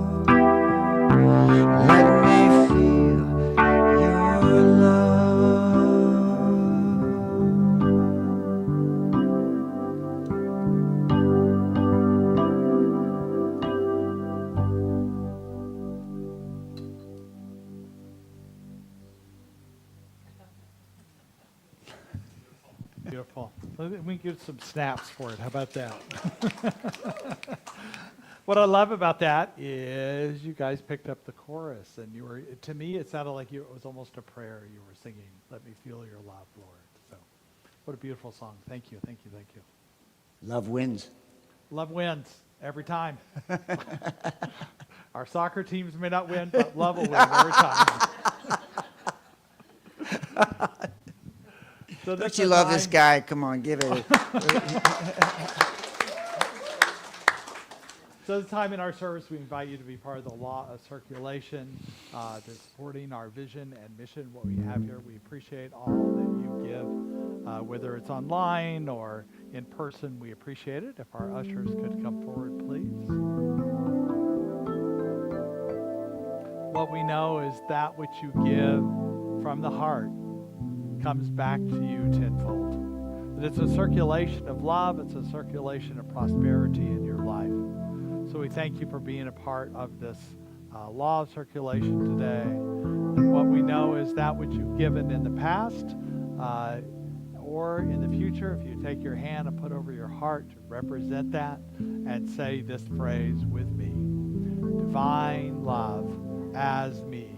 Let me feel your love. Beautiful. We can get some snaps for it. How about that? What I love about that is you guys picked up the chorus, and you were, to me, it sounded like it was almost a prayer you were singing. Let me feel your love, Lord. So, what a beautiful song. Thank you, thank you, thank you. Love wins. Love wins every time. Our soccer teams may not win, but love will win every time. So Don't you love this guy? Come on, give it. So this time in our service, we invite you to be part of the law of circulation, to supporting our vision and mission, what we have here. We appreciate all that you give, whether it's online or in person. We appreciate it. If our ushers could come forward, please. What we know is that which you give from the heart comes back to you tenfold. That it's a circulation of love, it's a circulation of prosperity in your life. So we thank you for being a part of this law of circulation today. And what we know is that which you've given in the past or in the future, if you take your hand and put over your heart to represent that and say this phrase with me. Divine love as me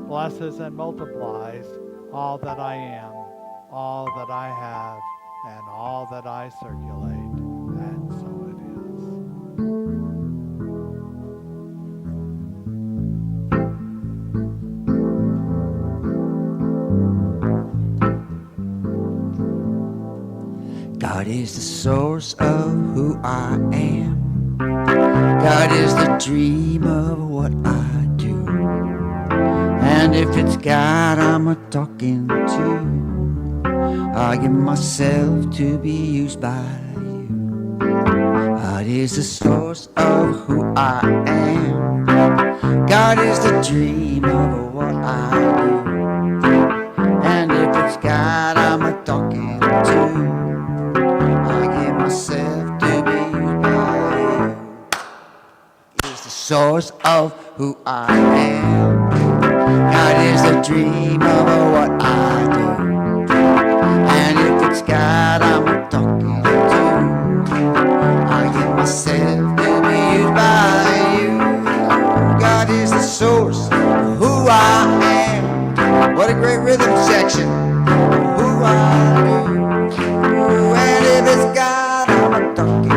blesses and multiplies all that I am, all that I have, and all that I circulate. And so it is. is the source of who I am. God is the dream of what I do. And if it's God I'm a talking to, I give myself to be used by you. God is the source of who I am. God is the dream of what I do. And if it's God I'm a talking to, I give myself to be used by you. Is the source of who I am. God is the dream of what I do. And if it's God I'm a talking to, I give myself to be used by you. God is the source of who I am. What a great rhythm section. Who I do. And if it's God I'm a talking to,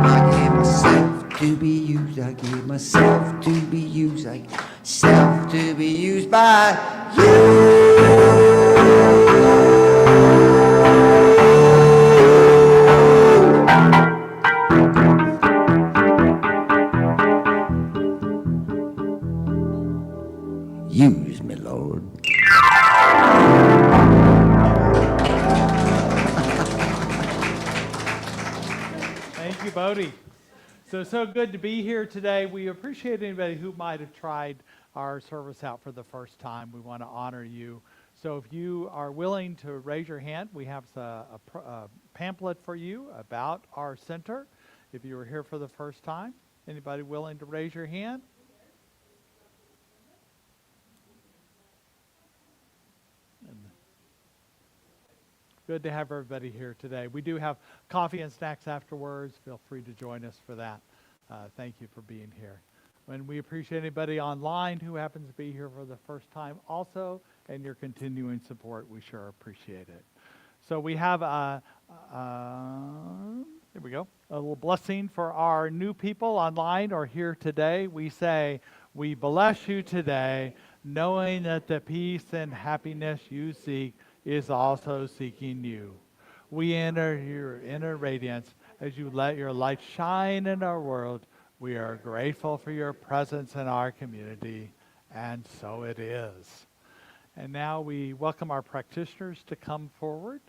I give myself to be used. I give myself to be used. I give myself to be used by you. Use me, Lord. Thank you, Bodhi. So good to be here today. We appreciate anybody who might have tried our service out for the first time. We want to honor you. So if you are willing to raise your hand, we have a pamphlet for you about our center. If you were here for the first time, anybody willing to raise your hand? Good to have everybody here today. We do have coffee and snacks afterwards. Feel free to join us for that. Thank you for being here. And we appreciate anybody online who happens to be here for the first time also, and your continuing support. We sure appreciate it. So we have here we go, a little blessing for our new people online or here today. We say, we bless you today, knowing that the peace and happiness you seek is also seeking you. We enter your inner radiance as you let your light shine in our world. We are grateful for your presence in our community, and so it is. And now we welcome our practitioners to come forward.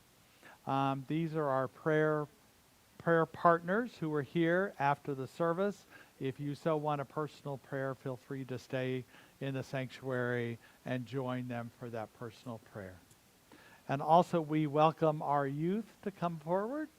These are our prayer partners who are here after the service. If you so want a personal prayer, feel free to stay in the sanctuary and join them for that personal prayer. And also we welcome our youth to come forward.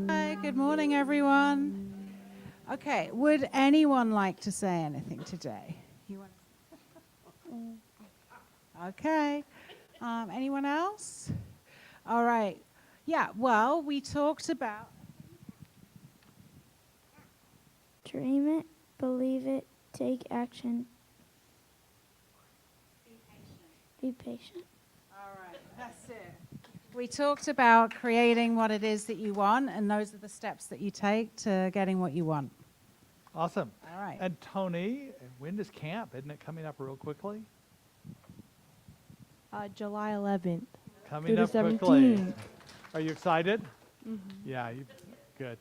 Hi, good morning, everyone. Okay, would anyone like to say anything today? You want Okay. Anyone else? All right. Yeah, well, we talked about... Dream it, believe it, take action. Be patient. All right, that's it. We talked about creating what it is that you want, and those are the steps that you take to getting what you want. Awesome. All right. And Tony, when is camp? Isn't it coming up real quickly? July 11th. Coming through up the quickly. 17th. Are you excited? Mm-hmm. Yeah, good.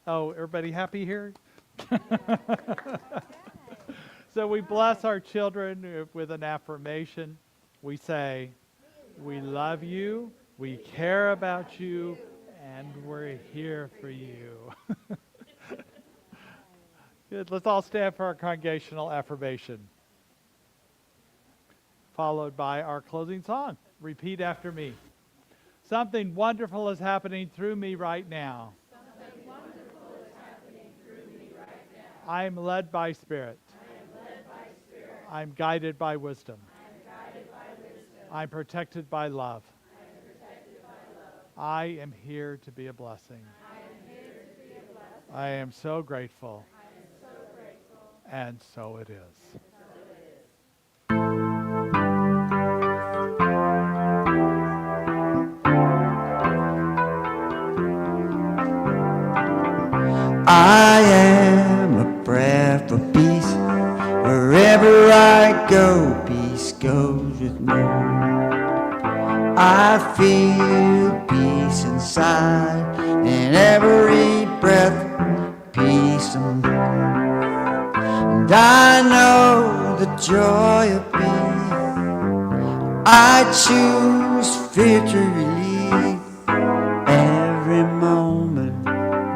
Oh, everybody happy here? So we bless our children with an affirmation. We say, we love you, we care about you, and we're here for you. Good. Let's all stand for our congregational affirmation, followed by our closing song. Repeat after me. Something wonderful is happening through me right now. Something wonderful is happening through me right now. I am led by Spirit. I'm guided by wisdom. I'm protected by love. I am here to be a blessing. I am so grateful. And so it is. I feel peace inside in every breath, peace and I know the joy of peace. I choose fear to relieve. Every moment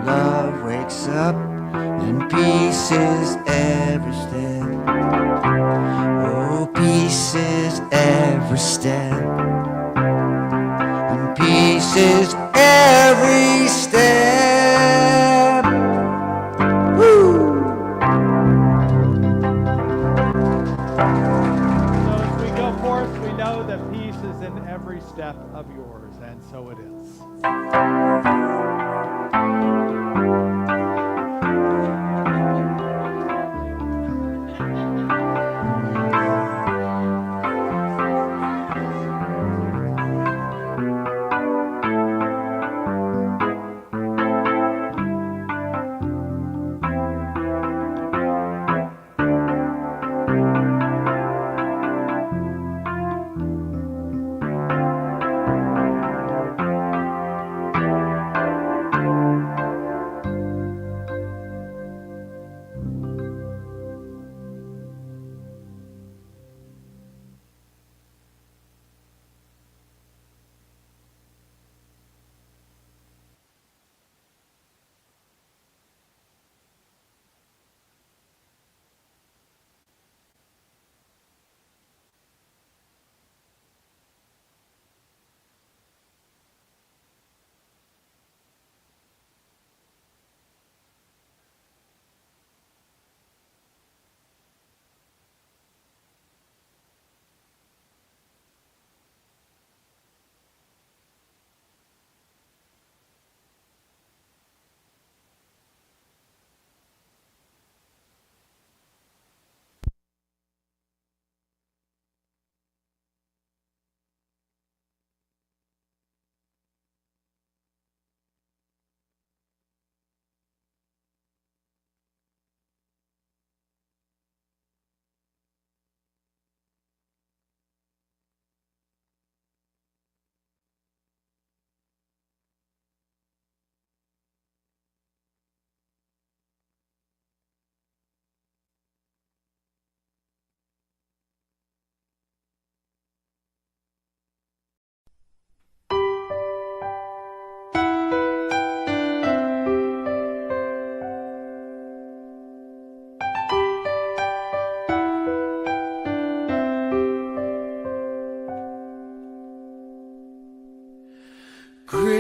love wakes up and peace is every step. Oh, peace is every step. And peace is every step. Woo! So as we go forth, we know that peace is in every step of yours, and so it is. Great